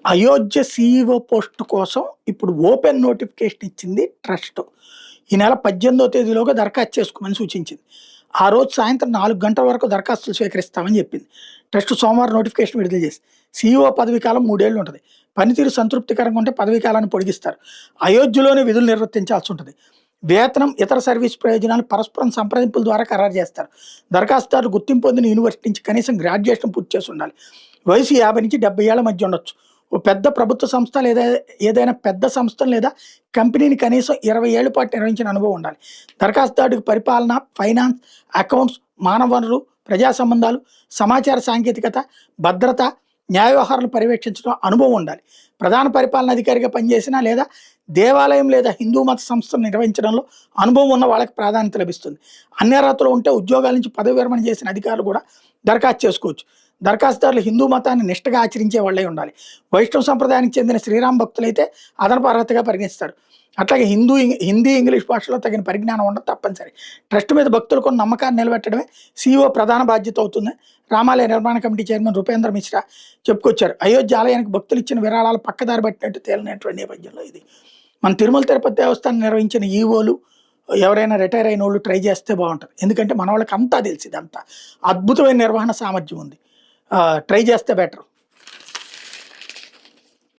Ayodhya CEO post కోసం ఇప్పుడు open notification ఇచ్చింది ట్రస్ట్. ఈ నెల 18వ తేదీలోగా దరఖాస్తు చేసుకోమని సూచించింది. ఆ రోజు సాయంత్రం 4 గంటల వరకు దరఖాస్తులు స్వీకరిస్తామని చెప్పింది. ట్రస్ట్ సోమవారం నోటిఫికేషన్ విడుదల చేసి సీఈఓ పదవీ కాలం 3 ఏళ్లు ఉంటుంది. పనితీరు సంతృప్తికరంగా ఉంటే పదవీ కాలాన్ని పొడిగిస్తారు. అయోధ్యలోనే విధులు నిర్వర్తించాల్సి ఉంటుంది. వేతనం, ఇతర సర్వీస్ ప్రయోజనాలు పరస్పరం సంప్రదింపుల ద్వారా ఖరారు చేస్తారు. దరఖాస్తుదారులు గుర్తింపు పొందిన యూనివర్సిటీ నుంచి కనీసం గ్రాడ్యుయేషన్ పూర్తి చేసి ఉండాలి. వయసు 50 నుంచి 70 ఏళ్ల మధ్య ఉండొచ్చు. ఓ పెద్ద ప్రభుత్వ సంస్థ లేదా ఏదైనా పెద్ద సంస్థ లేదా కంపెనీని కనీసం 20 ఏళ్ల పాటు నిర్వహించిన అనుభవం ఉండాలి. దరఖాస్తుదారుడికి పరిపాలన, ఫైనాన్స్, అకౌంట్స్, మానవ వనరులు, ప్రజా సంబంధాలు, సమాచార సాంకేతికత, భద్రత, న్యాయ వ్యవహారాలు పర్యవేక్షించడం అనుభవం ఉండాలి. ప్రధాన పరిపాలన అధికారిగా పనిచేసినా లేదా దేవాలయం లేదా హిందూ మత సంస్థను నిర్వహించడంలో అనుభవం ఉన్న వాళ్ళకి ప్రాధాన్యత లభిస్తుంది. అన్ని అర్హతలు ఉంటే ఉద్యోగాల నుంచి పదవి విరమణ చేసిన అధికారులు కూడా దరఖాస్తు చేసుకోవచ్చు. దరఖాస్తుదారులు హిందూ మతాన్ని నిష్ఠగా ఆచరించే వాళ్ళే ఉండాలి. వైష్ణవ సంప్రదాయానికి చెందిన శ్రీరామ భక్తులైతే అదనపు అర్హతగా పరిగణిస్తారు. అట్లాగే హిందీ, ఇంగ్లీష్ భాషలో తగిన పరిజ్ఞానం ఉండడం తప్పనిసరి. ట్రస్ట్ మీద భక్తులకు నమ్మకాన్ని నిలబెట్టడమే సీఈఓ ప్రధాన బాధ్యత అవుతుంది. రామాలయ నిర్మాణ కమిటీ చైర్మన్ రూపేంద్ర మిశ్రా చెప్పుకొచ్చారు. అయోధ్య ఆలయానికి భక్తులు ఇచ్చిన విరాళాలు పక్కదారి పట్టినట్టు తేలినటువంటి నేపథ్యంలో ఇది. మన తిరుమల తిరుపతి దేవస్థానం నిర్వహించిన ఈవోలు ఎవరైనా రిటైర్ అయిన వాళ్ళు ట్రై చేస్తే బాగుంటుంది. ఎందుకంటే మన వాళ్ళకి అంతా తెలిసింది, అంతా అద్భుతమైన నిర్వహణ సామర్థ్యం ఉంది. ట్రై చేస్తే బెటర్.